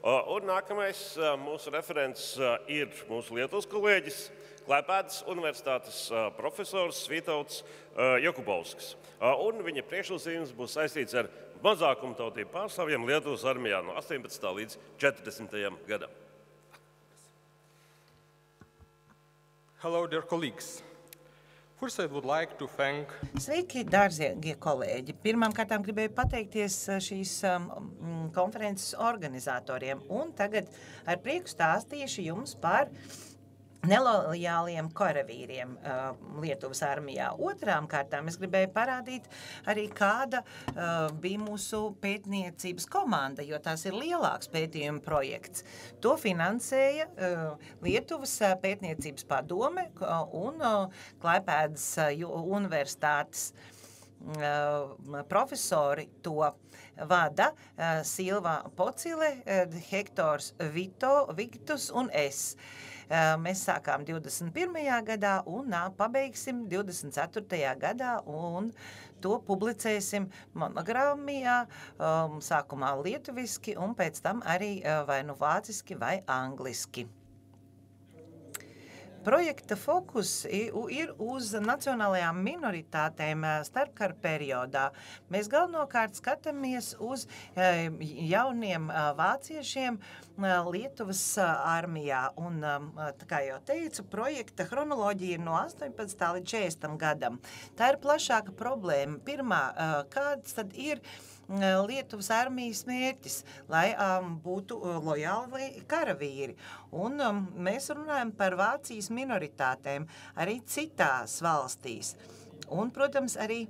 Un nākamais mūsu referents ir mūsu Lietuvas kolēģis, Klaipēdas Universitātes profesors Vītauts Jokubovskis. Un viņa priekšlasījums būs saistīts ar mazākumtautību pārstāvjiem Lietuvas armijā no 18. līdz 40. gadam. Hello, dear colleagues. First, I would like to thank... Sveiki, dārgie kolēģi! Pirmkārt gribēju pateikties šīs konferences organizatoriem, un tagad ar prieku stāstīšu jums par nelojāliem karavīriem Lietuvas armijā. Otrām kārtām es gribēju parādīt arī, kāda bija mūsu pētniecības komanda, jo tās ir lielāks pētījuma projekts. To finansēja Lietuvas pētniecības padome un Klaipēdas universitātes profesori to vada Silva Pocile, Hektors Viktus un es. Mēs sākām 21. gadā un pabeigsim 24. gadā un to publicēsim monogrāmijā, sākumā lietuviski un pēc tam arī vai nu vāciski vai angliski. Projekta fokus ir uz nacionālajām minoritātēm starpkara periodā. Mēs galvenokārt skatāmies uz jauniem vāciešiem Lietuvas armijā. Un, tā kā jau teicu, projekta chronoloģija ir no 18. līdz 40. gadam. Tā ir plašāka problēma. Pirmā, kāds tad ir Lietuvas armijas mērķis, lai būtu lojāli karavīri. Un mēs runājam par Vācijas minoritātēm arī citās valstīs. Un, protams, arī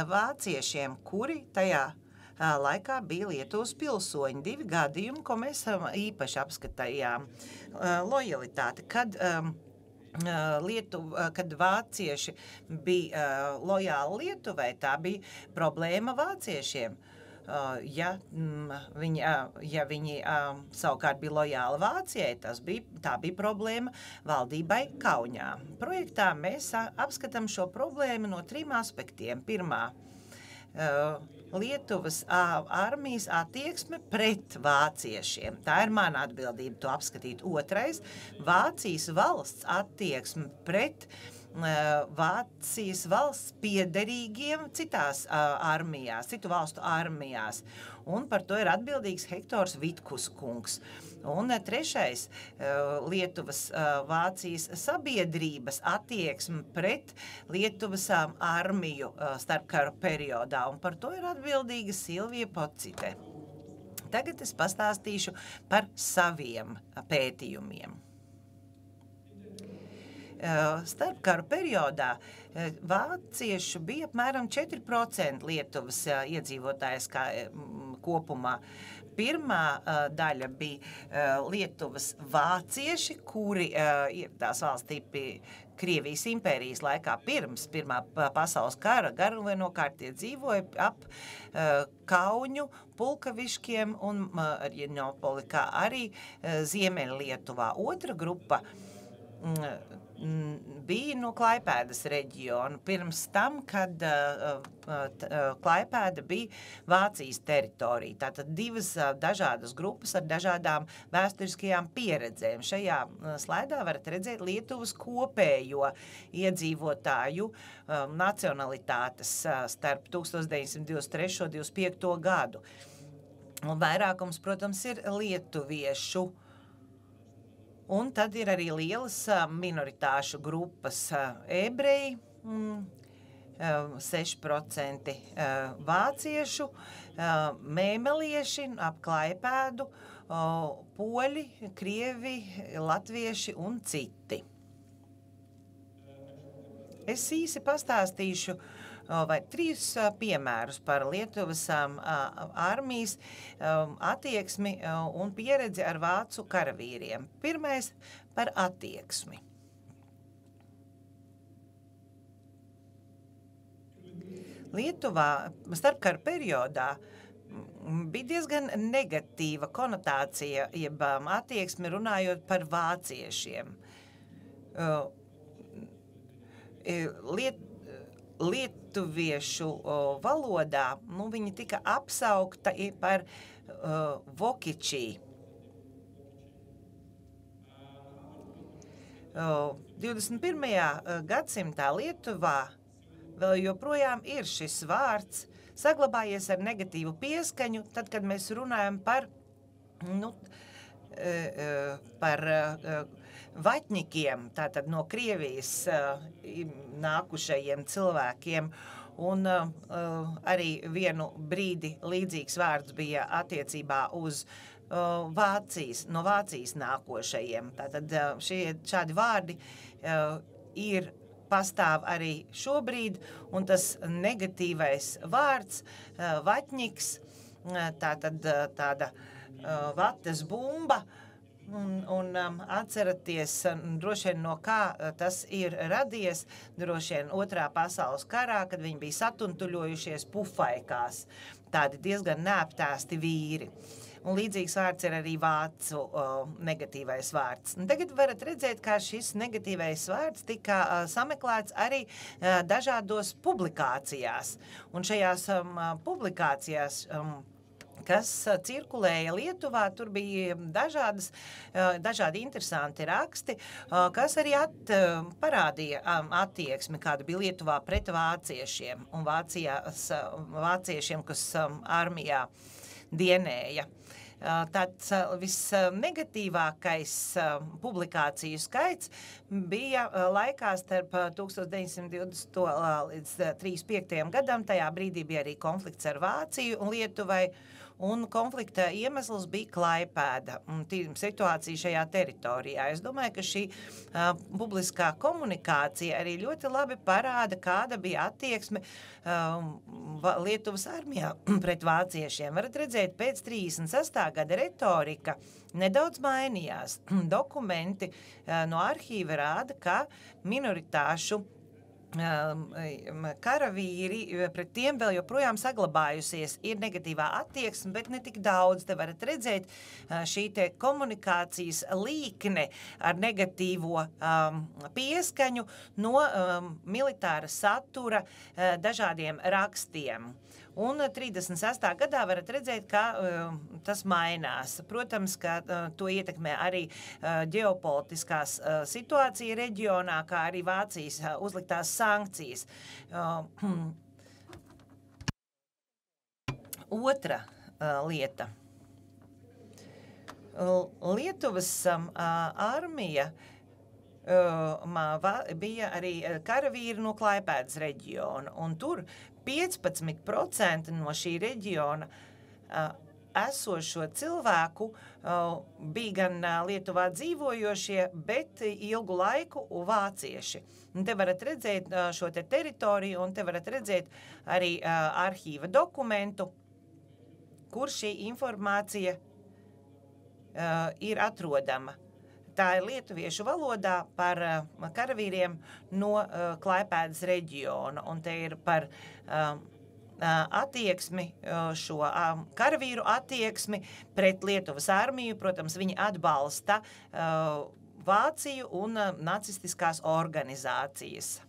vāciešiem, kuri tajā laikā bija Lietuvas pilsoņi. 2 gadījumi, ko mēs īpaši apskatījām. Lojalitāte, kad vācieši bija lojāli Lietuvai, tā bija problēma vāciešiem. Ja viņi savukārt bija lojāli Vācijai, tā bija problēma valdībai Kaunijā. Projektā mēs apskatām šo problēmu no 3 aspektiem. Pirmā, Lietuvas armijas attieksme pret vāciešiem. Tā ir mana atbildība to apskatīt. Otrais, Vācijas valsts attieksme pret Vācijas valsts piederīgiem citās armijās, citu valstu armijās. Un par to ir atbildīgs Hektors Vitkus kungs. Un trešais, Lietuvas Vācijas sabiedrības attieksme pret Lietuvas armiju starpkara periodā. Un par to ir atbildīga Silvija Pocite. Tagad es pastāstīšu par saviem pētījumiem. Starpkara periodā vāciešu bija apmēram 4% Lietuvas iedzīvotājs kopumā. Pirmā daļa bija Lietuvas vācieši, kuri tās valstī Krievijas impērijas laikā pirms Pirmā pasaules kara galvenokārt dzīvoja ap Kauņu, Pulkaviškiem un Mariņopoli, kā arī Ziemeļlietuvā. Otra grupa bija no Klaipēdas reģiona, pirms tam, kad Klaipēda bija Vācijas teritorija. Tātad 2 dažādas grupas ar dažādām vēsturiskajām pieredzēm. Šajā slaidā varat redzēt Lietuvas kopējo iedzīvotāju nacionalitātes starp 1923. un 25. gadu. Un vairākums, protams, ir lietuviešu. Un tad ir arī lielas minoritāšu grupas ebreji, 6% vāciešu, mēmelieši ap Klaipēdu, poļi, krievi, latvieši un citi. Es īsi pastāstīšu vai 3 piemērus par Lietuvas armijas attieksmi un pieredzi ar vācu karavīriem. Pirmais par attieksmi. Lietuvā starpkara periodā bija diezgan negatīva konotācija, jeb attieksme runājot par vāciešiem. Lietuviešu valodā viņi tika apsaukta par vokičī, 21. gadsimtā Lietuvā vēl joprojām ir šis vārds saglabājies ar negatīvu pieskaņu, tad, kad mēs runājam par vaķņikiem, tātad no Krievijas nākušajiem cilvēkiem. Un arī vienu brīdi līdzīgs vārds bija attiecībā uz no Vācijas nākošajiem. Tātad šādi vārdi pastāv arī šobrīd, un tas negatīvais vārds, vaķņiks, tāda vates bumba, un atceraties droši vien no kā tas ir radies, droši vien Otrā pasaules karā, kad viņi bija satuntuļojušies pufaikās, tādi diezgan neaptēsti vīri. Un līdzīgs vārds ir arī vācu negatīvais vārds. Un tagad varat redzēt, kā šis negatīvais vārds tika sameklēts arī dažādos publikācijās. Un šajās publikācijās, kas cirkulēja Lietuvā, tur bija dažādi interesanti raksti, kas arī parādīja attieksmi, kāda bija Lietuvā pret vāciešiem un vāciešiem, kas armijā dienēja. Tāds visnegatīvākais publikāciju skaits bija laikā starp 1920. līdz 35. gadam. Tajā brīdī bija arī konflikts ar Vāciju un Lietuvai, un konflikta iemesls bija Klaipēda un situācija šajā teritorijā. Es domāju, ka šī publiskā komunikācija arī ļoti labi parāda, kāda bija attieksme Lietuvas armijā pret vāciešiem. Varat redzēt, pēc 36. gada retorika nedaudz mainījās. Dokumenti no arhīva rāda, ka minoritāšu karavīri, pret tiem vēl joprojām saglabājusies ir negatīvā attieksme, bet ne tik daudz. Te varat redzēt šī te komunikācijas līkne ar negatīvo pieskaņu no militāra satura dažādiem rakstiem. Un 36. gadā varat redzēt, ka tas mainās. Protams, ka to ietekmē arī ģeopolitiskās situācija reģionā, kā arī Vācijas uzliktās sankcijas. Otra lieta. Lietuvas armija bija arī karavīri no Klaipēdas reģiona, un tur 15% no šī reģiona esošo cilvēku bija gan Lietuvā dzīvojošie, bet ilgu laiku vācieši. Un te varat redzēt šo te teritoriju, un te varat redzēt arī arhīva dokumentu, kur šī informācija ir atrodama. Tā ir lietuviešu valodā par karavīriem no Klaipēdas reģiona, un te ir par attieksmi, šo karavīru attieksmi pret Lietuvas armiju. Protams, viņi atbalsta Vāciju un nacistiskās organizācijas.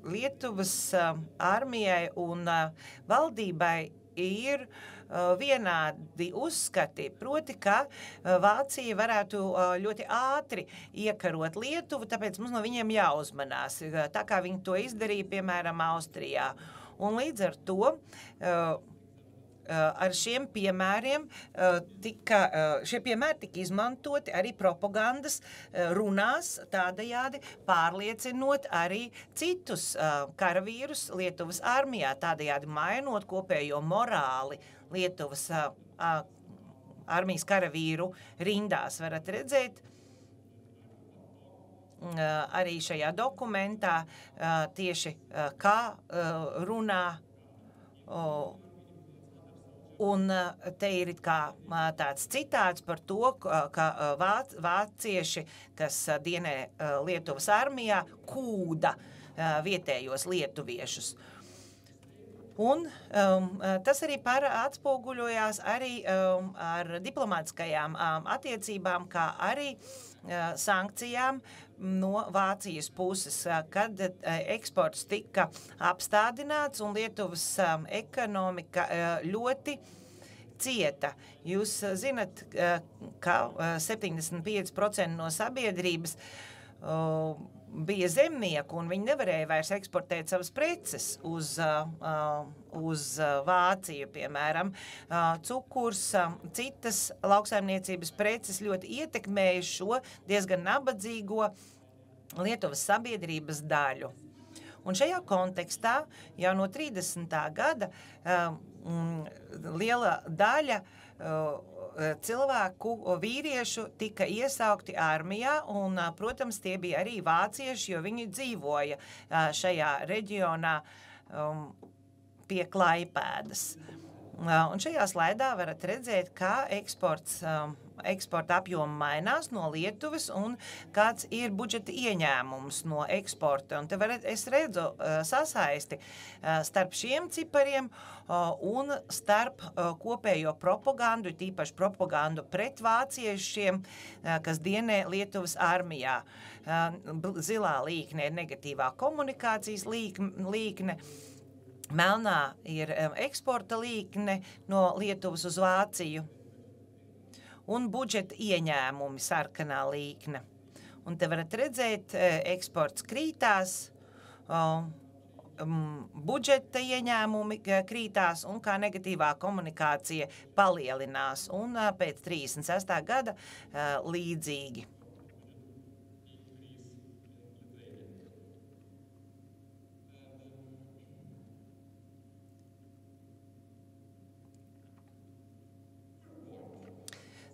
Lietuvas armijai un valdībai ir vienādi uzskati, proti, ka Vācija varētu ļoti ātri iekarot Lietuvu, tāpēc mums no viņiem jāuzmanās, tā kā viņi to izdarīja, piemēram, Austrijā. Un līdz ar to ar šiem piemēriem šie piemēri tika izmantoti arī propagandas runās, tādējādi pārliecinot arī citus karavīrus Lietuvas armijā, tādējādi mainot kopējo morāli Lietuvas armijas karavīru rindās. Varat redzēt arī šajā dokumentā tieši kā runā. Un te ir kā tāds citāts par to, ka vācieši, kas dienē Lietuvas armijā, kūda vietējos lietuviešus. Un tas arī atspoguļojās arī ar diplomātiskajām attiecībām, kā arī sankcijām no Vācijas puses, kad eksports tika apstādināts un Lietuvas ekonomika ļoti cieta. Jūs zinat, ka 75% no sabiedrības bija zemnieku, un viņi nevarēja vairs eksportēt savas preces uz Vāciju, piemēram. Cukurs, citas lauksaimniecības preces ļoti ietekmēja šo diezgan nabadzīgo Lietuvas sabiedrības daļu. Un šajā kontekstā jau no 30. gada liela daļa cilvēku, vīriešu tika iesaukti armijā, un, protams, tie bija arī vācieši, jo viņi dzīvoja šajā reģionā pie Klaipēdas. Un šajā slaidā varat redzēt, kā eksporta apjoma mainās no Lietuvas un kāds ir budžeta ieņēmums no eksporta. Un te es redzu sasaisti starp šiem cipariem un starp kopējo propagandu, tīpaši propagandu pret vāciešiem, kas dienē Lietuvas armijā. Zilā līkne ir negatīvā komunikācijas līkne, melnā ir eksporta līkne no Lietuvas uz Vāciju un budžeta ieņēmumi sarkanā līkne. Un te varat redzēt, eksports krītās, budžeta ieņēmumi krītās un kā negatīvā komunikācija palielinās. Un pēc 36. gada līdzīgi.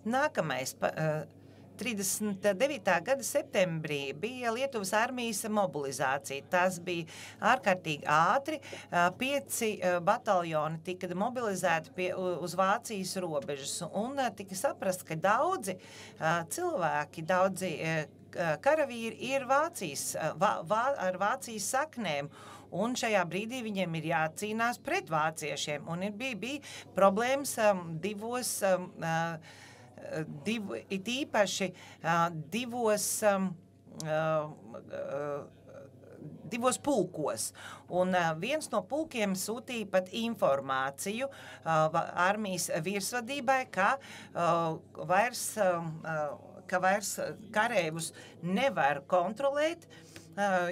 Nākamais, 39. gada septembrī bija Lietuvas armijas mobilizācija. Tas bija ārkārtīgi ātri. 5 bataljoni tika mobilizēti uz Vācijas robežas. Un tika saprast, ka daudzi cilvēki, daudzi karavīri ir ar Vācijas saknēm. Un šajā brīdī viņiem ir jācīnās pret vāciešiem. Un bija problēmas it īpaši divos pulkos. Un viens no pulkiem sūtīja pat informāciju armijas virsvadībai, ka vairs kareivus nevar kontrolēt,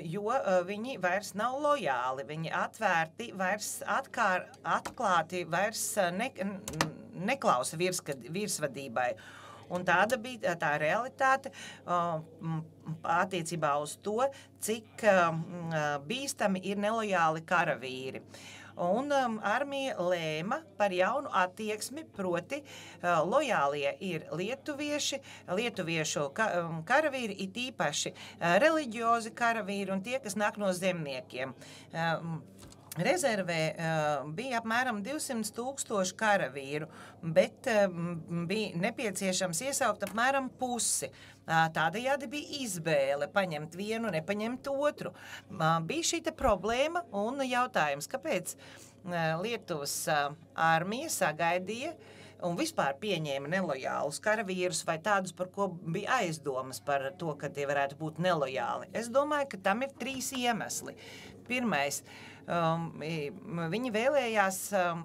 jo viņi vairs nav lojāli, viņi atklāti vairs neklausa virsvadībai. Un tāda bija tā realitāte attiecībā uz to, cik bīstami ir nelojāli karavīri. Un armija lēma par jaunu attieksmi, proti lojālie ir lietuviešu karavīri, it īpaši reliģiozi karavīri un tie, kas nāk no zemniekiem. Rezervē bija apmēram 200,000 karavīru, bet bija nepieciešams iesaukt apmēram pusi. Tādējādi bija izvēle paņemt vienu, nepaņemt otru. Bija šī problēma un jautājums, kāpēc Lietuvas armija sagaidīja un vispār pieņēma nelojālus karavīrus vai tādus, par ko bija aizdomas par to, ka tie varētu būt nelojāli. Es domāju, ka tam ir 3 iemesli. Pirmais, viņi vēlējās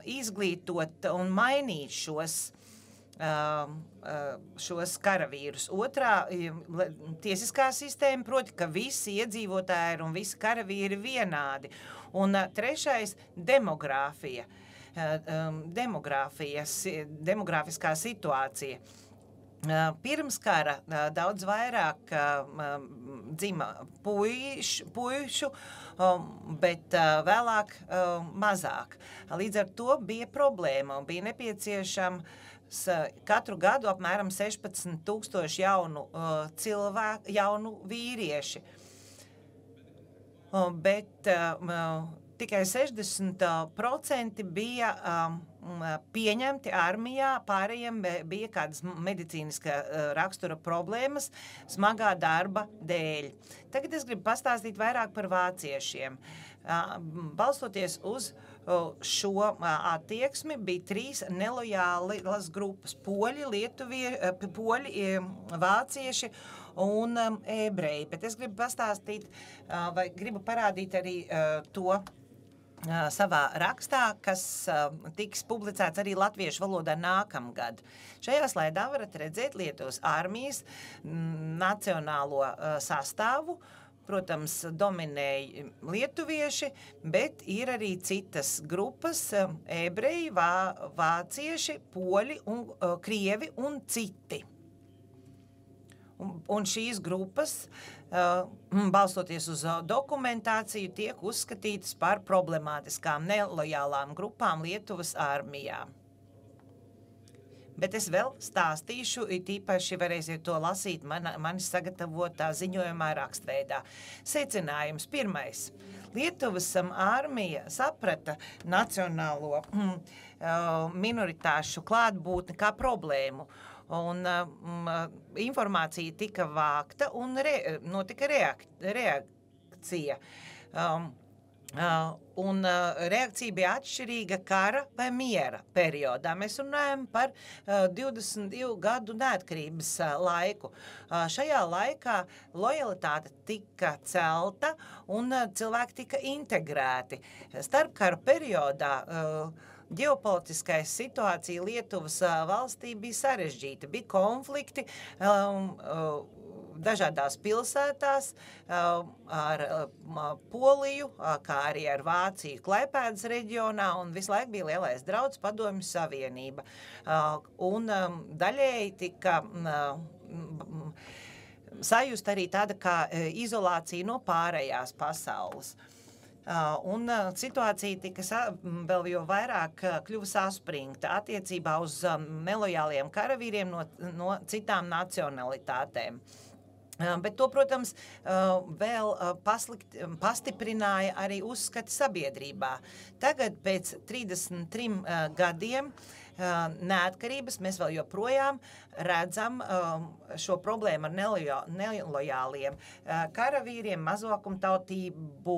izglītot un mainīt šos karavīrus. Otrā, tiesiskā sistēma, proti, ka visi iedzīvotāji un visi karavīri ir vienādi. Un trešais, demogrāfija. Demografiskā situācija. Pirms kara daudz vairāk dzima puišu, bet vēlāk mazāk. Līdz ar to bija problēma un bija nepieciešams katru gadu apmēram 16,000 jaunu vīrieši. Bet tikai 60% bija pieņemti armijā, pārējiem bija kādas medicīniska rakstura problēmas smagā darba dēļ. Tagad es gribu pastāstīt vairāk par vāciešiem. Balstoties uz šo attieksmi, bija 3 nelojālas grupas – poļi, vācieši un ebreji. Bet es gribu pastāstīt, vai gribu parādīt arī to savā rakstā, kas tiks publicēts arī latviešu valodā nākamgad. Šajā slaidā varat redzēt Lietuvas armijas nacionālo sastāvu. Protams, dominēja lietuvieši, bet ir arī citas grupas – ebreji, vācieši, poļi, krievi un citi. Un šīs grupas, balstoties uz dokumentāciju, tiek uzskatītas par problemātiskām, nelojālām grupām Lietuvas armijā. Bet es vēl stāstīšu, tīpaši varēsiet to lasīt manis sagatavotā ziņojumā rakstveidā. Secinājums pirmais. Lietuvas armija saprata nacionālo minoritāšu klātbūtni kā problēmu. Un informācija tika vākta un notika reakcija. Un reakcija bija atšķirīga kara vai miera periodā. Mēs runājam par 22 gadu neatkarības laiku. Šajā laikā lojalitāte tika celta un cilvēki tika integrēti. Starpkara periodā ģeopolitiskā situācija Lietuvas valstī bija sarežģīta. Bija konflikti dažādās pilsētās ar Poliju, kā arī ar Vāciju Klaipēdas reģionā, un visu laiku bija lielais drauds Padomju Savienība. Un daļēji tika sajust arī tāda kā izolācija no pārējās pasaules. Un situācija tika vēl jau vairāk kļuva saspringta attiecībā uz nelojāliem karavīriem no citām nacionalitātēm. Bet to, protams, vēl pastiprināja arī uzskati sabiedrībā. Tagad pēc 33 gadiem neatkarības mēs vēl joprojām redzam šo problēmu ar nelojāliem karavīriem, mazākumtautību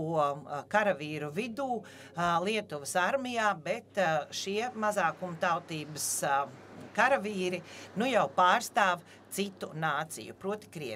karavīru vidū Lietuvas armijā, bet šie mazākumtautības karavīri nu jau pārstāv citu nāciju, proti Krievi.